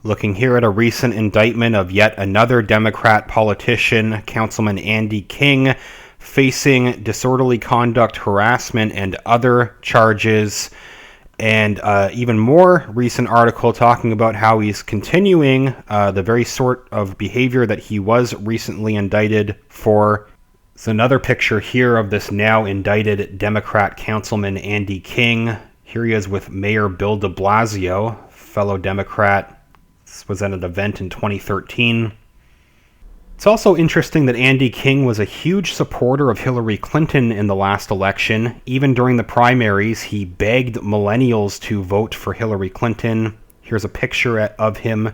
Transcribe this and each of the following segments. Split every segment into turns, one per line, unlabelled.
Looking here at a recent indictment of yet another Democrat politician, Councilman Andy King, facing disorderly conduct, harassment, and other charges. And even more recent article talking about how he's continuing the very sort of behavior that he was recently indicted for. It's another picture here of this now indicted Democrat Councilman Andy King. Here he is with Mayor Bill de Blasio, fellow Democrat. This was at an event in 2013. It's also interesting that Andy King was a huge supporter of Hillary Clinton in the last election. Even during the primaries, he begged millennials to vote for Hillary Clinton. Here's a picture of him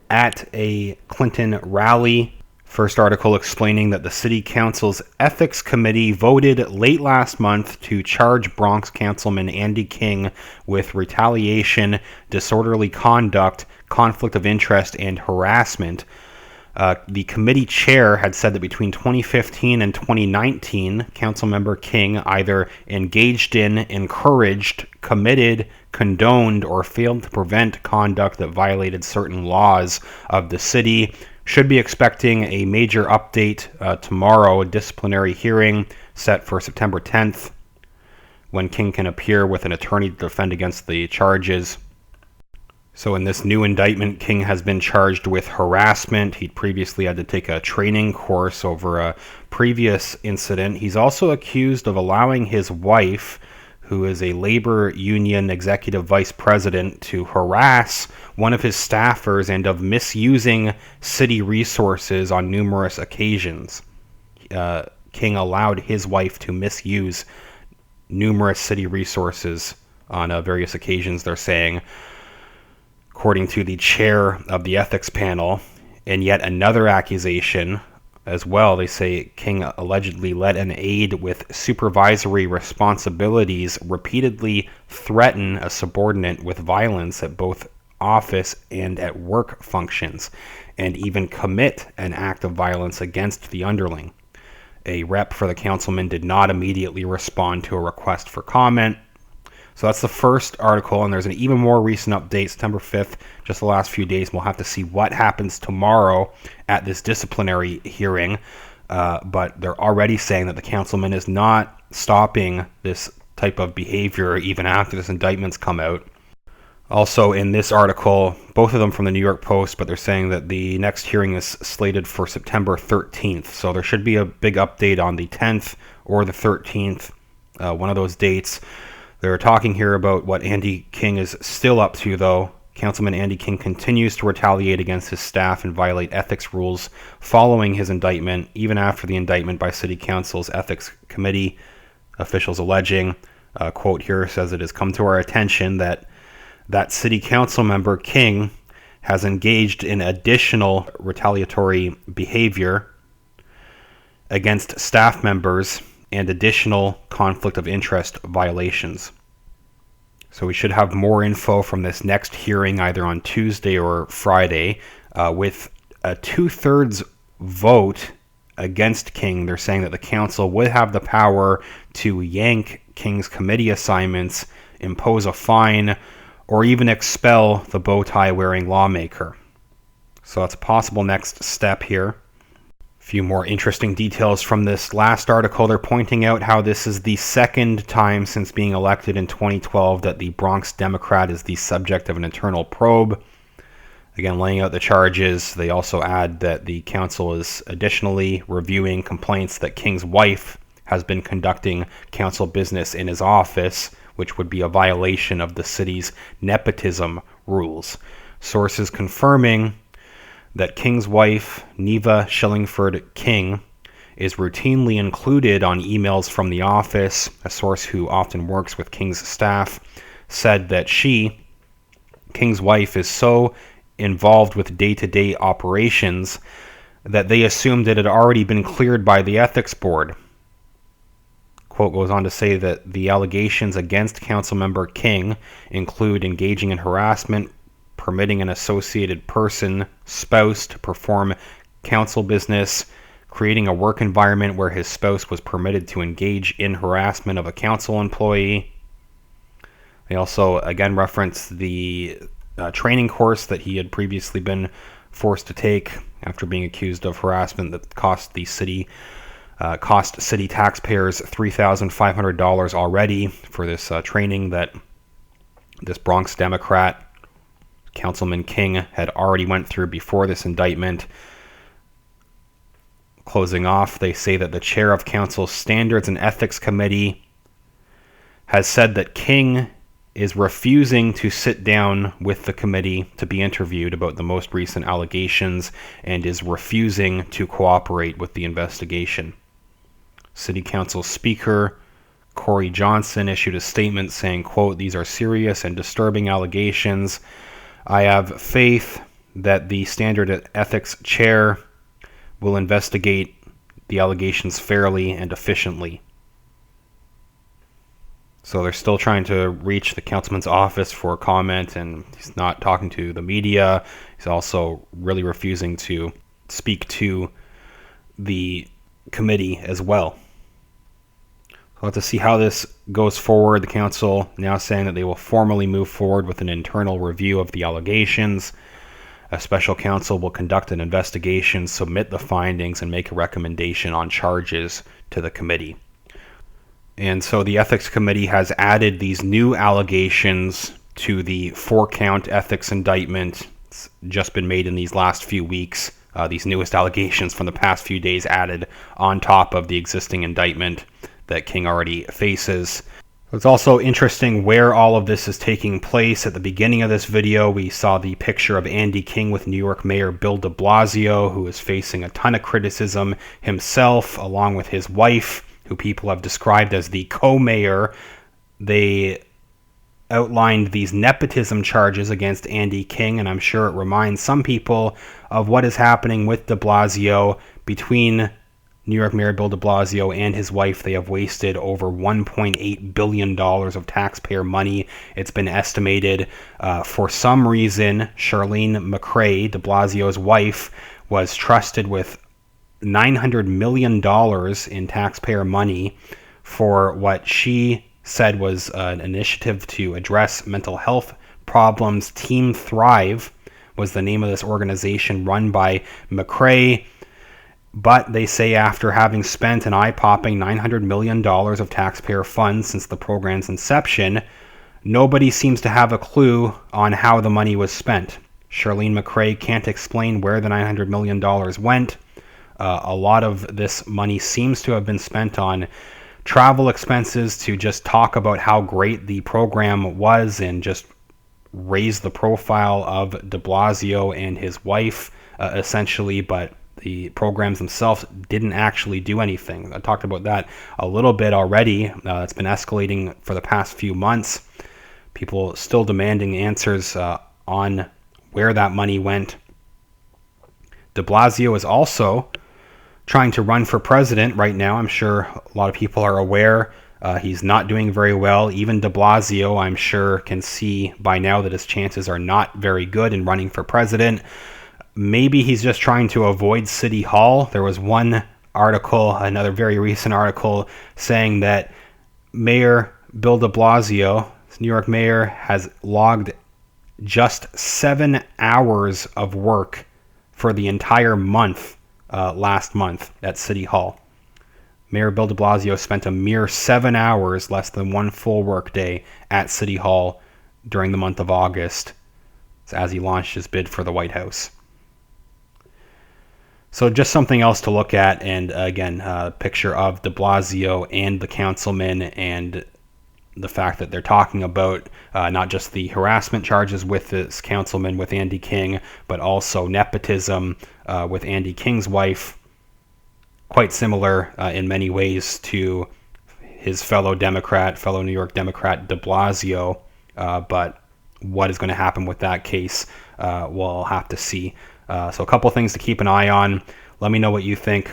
at a Clinton rally. First article explaining that the City Council's Ethics Committee voted late last month to charge Bronx Councilman Andy King with retaliation, disorderly conduct, conflict of interest, and harassment. The committee chair had said that between 2015 and 2019, Councilmember King either engaged in, encouraged, committed, condoned, or failed to prevent conduct that violated certain laws of the city. Should be expecting a major update tomorrow, a disciplinary hearing set for September 10th, when King can appear with an attorney to defend against the charges. So in this new indictment, King has been charged with harassment. He'd previously had to take a training course over a previous incident. He's also accused of allowing his wife, who is a labor union executive vice president, to harass one of his staffers and of misusing city resources on numerous occasions. King allowed his wife to misuse numerous city resources on various occasions, they're saying, according to the chair of the ethics panel. And yet another accusation as well. They say King allegedly let an aide with supervisory responsibilities repeatedly threaten a subordinate with violence at both office and at work functions, and even commit an act of violence against the underling. A rep for the councilman did not immediately respond to a request for comment. So that's the first article, and there's an even more recent update, September 5th, just the last few days. We'll have to see what happens tomorrow at this disciplinary hearing, but they're already saying that the councilman is not stopping this type of behavior even after this indictment's come out. Also in this article, both of them from the New York Post, but they're saying that the next hearing is slated for September 13th. So there should be a big update on the 10th or the 13th, one of those dates. They're talking here about what Andy King is still up to, though. Councilman Andy King continues to retaliate against his staff and violate ethics rules following his indictment, even after the indictment by City Council's Ethics Committee. Officials alleging, quote here says, "It has come to our attention that City Council member King has engaged in additional retaliatory behavior against staff members and additional conflict of interest violations." So we should have more info from this next hearing either on Tuesday or Friday. With a 2/3 vote against King, they're saying that the council would have the power to yank King's committee assignments, impose a fine, or even expel the bow tie wearing lawmaker. So that's a possible next step here. Few more interesting details from this last article. They're pointing out how this is the second time since being elected in 2012 that the Bronx Democrat is the subject of an internal probe. Again, laying out the charges. They also add that the council is additionally reviewing complaints that King's wife has been conducting council business in his office, which would be a violation of the city's nepotism rules. Sources confirming that King's wife, Neva Shillingford King, is routinely included on emails from the office. A source who often works with King's staff said that King's wife, is so involved with day-to-day operations that they assumed it had already been cleared by the ethics board. Quote goes on to say that the allegations against Councilmember King include engaging in harassment, permitting an associated person, spouse, to perform council business, creating a work environment where his spouse was permitted to engage in harassment of a council employee. They also again reference the training course that he had previously been forced to take after being accused of harassment that cost city taxpayers $3,500 already for this training that this Bronx Democrat, Councilman King, had already went through before this indictment. Closing off, they say that the chair of Council's Standards and Ethics Committee has said that King is refusing to sit down with the committee to be interviewed about the most recent allegations and is refusing to cooperate with the investigation. City Council Speaker Corey Johnson issued a statement saying, quote, "These are serious and disturbing allegations. I have faith that the Standard Ethics Chair will investigate the allegations fairly and efficiently." So they're still trying to reach the councilman's office for comment, and he's not talking to the media. He's also really refusing to speak to the committee as well. We'll have to see how this goes forward. The council now saying that they will formally move forward with an internal review of the allegations. A special counsel will conduct an investigation, submit the findings, and make a recommendation on charges to the committee. And so the Ethics Committee has added these new allegations to the 4-count ethics indictment. It's just been made in these last few weeks. These newest allegations from the past few days added on top of the existing indictment that King already faces. It's also interesting where all of this is taking place. At the beginning of this video, we saw the picture of Andy King with New York Mayor Bill de Blasio, who is facing a ton of criticism himself, along with his wife, who people have described as the co-mayor. They outlined these nepotism charges against Andy King, and I'm sure it reminds some people of what is happening with de Blasio. Between New York Mayor Bill de Blasio and his wife, they have wasted over $1.8 billion of taxpayer money. It's been estimated. For some reason, Charlene McCrae, de Blasio's wife, was trusted with $900 million in taxpayer money for what she said was an initiative to address mental health problems. Team Thrive was the name of this organization run by McCrae. But they say after having spent an eye-popping $900 million of taxpayer funds since the program's inception, nobody seems to have a clue on how the money was spent. Charlene McCrae can't explain where the $900 million went. A lot of this money seems to have been spent on travel expenses to just talk about how great the program was and just raise the profile of de Blasio and his wife, essentially, but the programs themselves didn't actually do anything. I talked about that a little bit already. It's been escalating for the past few months. People still demanding answers on where that money went. De Blasio is also trying to run for president right now. I'm sure a lot of people are aware. He's not doing very well. Even de Blasio, I'm sure, can see by now that his chances are not very good in running for president. Maybe he's just trying to avoid City Hall. There was one article, another very recent article, saying that Mayor Bill de Blasio, New York mayor, has logged just 7 hours of work for the entire month last month at City Hall. Mayor Bill de Blasio spent a mere 7 hours, less than one full work day, at City Hall during the month of August as he launched his bid for the White House. So just something else to look at, and again, a picture of de Blasio and the councilman, and the fact that they're talking about not just the harassment charges with this councilman, with Andy King, but also nepotism with Andy King's wife. Quite similar in many ways to his fellow New York Democrat de Blasio, but what is going to happen with that case, we'll have to see. So a couple things to keep an eye on. Let me know what you think.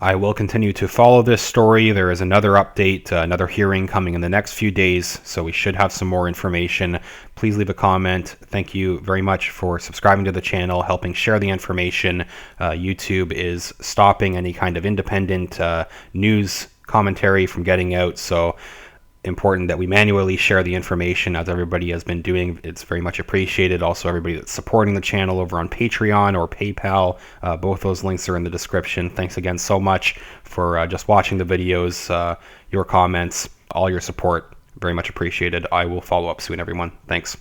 I will continue to follow this story. There is another update, another hearing coming in the next few days, so we should have some more information. Please leave a comment. Thank you very much for subscribing to the channel, helping share the information. YouTube is stopping any kind of independent news commentary from getting out, so important that we manually share the information, as everybody has been doing. It's very much appreciated. Also, everybody that's supporting the channel over on Patreon or PayPal, both those links are in the description. Thanks again so much for just watching the videos, your comments, all your support. Very much appreciated. I will follow up soon, everyone. Thanks.